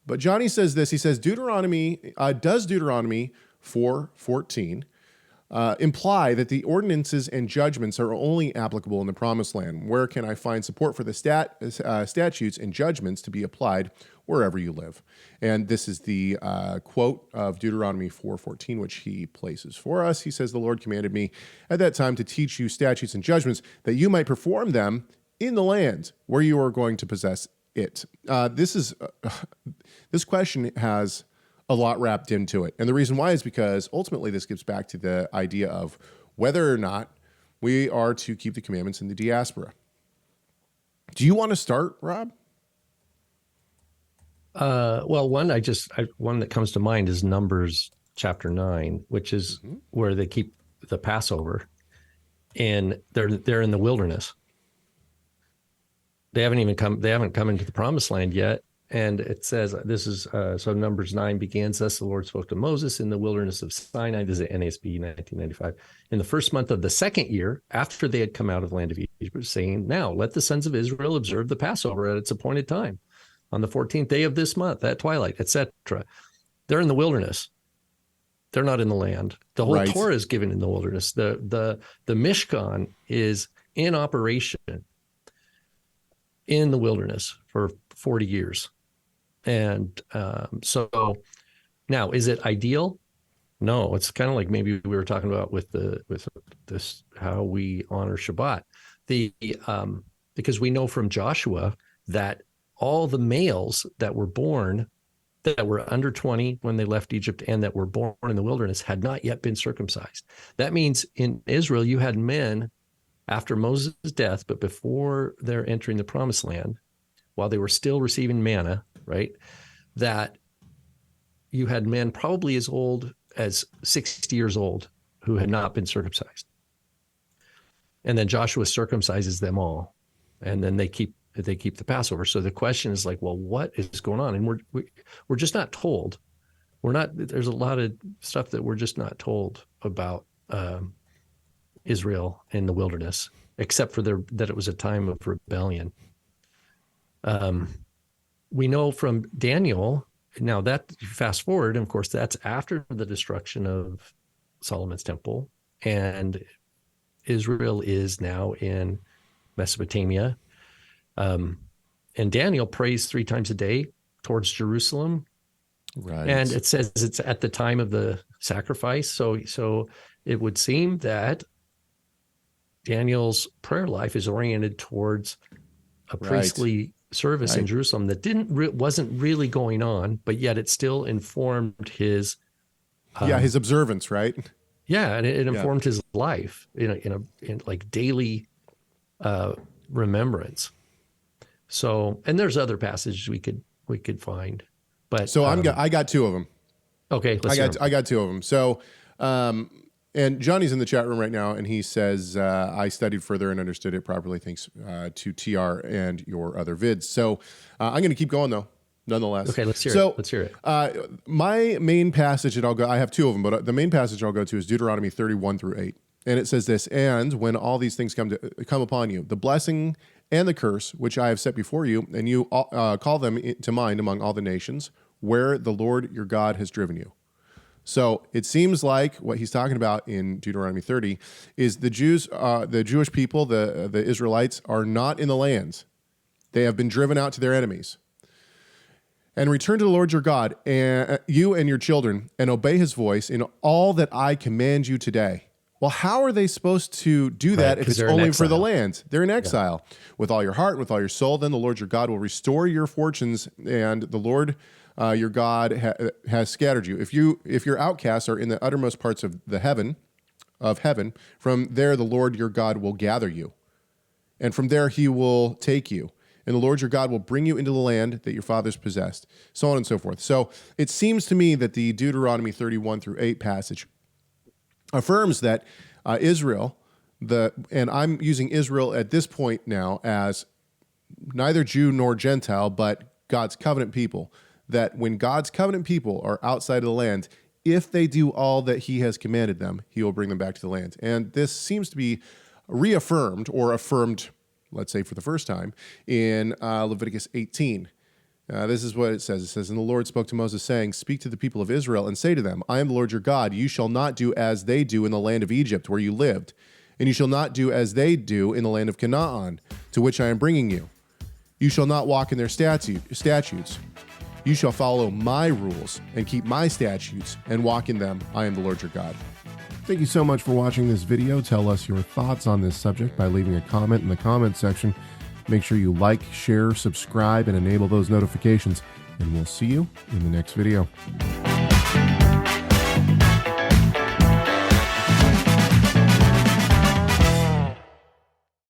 But Johnny says this. He says, does Deuteronomy 4:14 imply that the ordinances and judgments are only applicable in the Promised Land? Where can I find support for the statutes and judgments to be applied wherever you live? And this is the quote of Deuteronomy 4:14, which he places for us. He says, the Lord commanded me at that time to teach you statutes and judgments that you might perform them in the land where you are going to possess it. This question has a lot wrapped into it. And the reason why is because ultimately this gets back to the idea of whether or not we are to keep the commandments in the diaspora. Do you want to start, Rob? Well, one that comes to mind is Numbers chapter 9, which is where they keep the Passover, and they're in the wilderness. They haven't come into the Promised Land yet. And it says, this is, so Numbers 9 begins, thus the Lord spoke to Moses in the wilderness of Sinai. This is NASB 1995. In the first month of the second year, after they had come out of the land of Egypt, saying, now let the sons of Israel observe the Passover at its appointed time, on the 14th day of this month, at twilight, etc. They're in the wilderness. They're not in the land. The whole Torah is given in the wilderness. The Mishkan is in operation in the wilderness for 40 years. And so now, is it ideal? No, it's kind of like maybe we were talking about with this, how we honor Shabbat. Because we know from Joshua that all the males that were born, that were under 20 when they left Egypt and that were born in the wilderness had not yet been circumcised. That means in Israel, you had men after Moses' death, but before they're entering the Promised Land, while they were still receiving manna, right, that you had men probably as old as 60 years old who had not been circumcised. And then Joshua circumcises them all, and then they keep the Passover. So the question is like, well, what is going on? And we're just not told. There's a lot of stuff that we're just not told about Israel in the wilderness, except for that it was a time of rebellion. We know from Daniel, now that fast forward, and of course, that's after the destruction of Solomon's temple, and Israel is now in Mesopotamia. And Daniel prays 3 times a day towards Jerusalem. Right. And it says it's at the time of the sacrifice. So it would seem that Daniel's prayer life is oriented towards a priestly service in Jerusalem that wasn't really going on, but yet it still informed his his observance, right? Yeah, and it informed his life in like daily remembrance. So, and there's other passages we could find, but so I got 2 of them. Okay, I got 2 of them. So, and Johnny's in the chat room right now, and he says, I studied further and understood it properly thanks to TR and your other vids. So I'm going to keep going, though, nonetheless. Okay, let's hear it. Let's hear it. My main passage that I'll go, I have 2 of them, but the main passage I'll go to is Deuteronomy 31-8. And it says this, and when all these things come upon you, the blessing and the curse, which I have set before you, and you call them to mind among all the nations, where the Lord your God has driven you. So it seems like what he's talking about in Deuteronomy 30 is the Jews, the Jewish people, the Israelites are not in the lands. They have been driven out to their enemies. And return to the Lord your God, and you and your children, and obey his voice in all that I command you today. Well, how are they supposed to do that if it's only for the land? They're in exile. Yeah. With all your heart, with all your soul, then the Lord your God will restore your fortunes, and the Lord your God has scattered you. If your outcasts are in the uttermost parts of heaven, from there the Lord your God will gather you, and from there he will take you. And the Lord your God will bring you into the land that your fathers possessed, so on and so forth. So it seems to me that the Deuteronomy 31-8 passage affirms that Israel, and I'm using Israel at this point now as neither Jew nor Gentile, but God's covenant people, that when God's covenant people are outside of the land, if they do all that he has commanded them, he will bring them back to the land. And this seems to be reaffirmed or affirmed, let's say for the first time, in Leviticus 18. This is what it says. It says, "And the Lord spoke to Moses, saying, Speak to the people of Israel, and say to them, I am the Lord your God. You shall not do as they do in the land of Egypt, where you lived. And you shall not do as they do in the land of Canaan, to which I am bringing you. You shall not walk in their statutes. You shall follow my rules, and keep my statutes, and walk in them. I am the Lord your God." Thank you so much for watching this video. Tell us your thoughts on this subject by leaving a comment in the comment section. Make sure you like, share, subscribe, and enable those notifications. And we'll see you in the next video.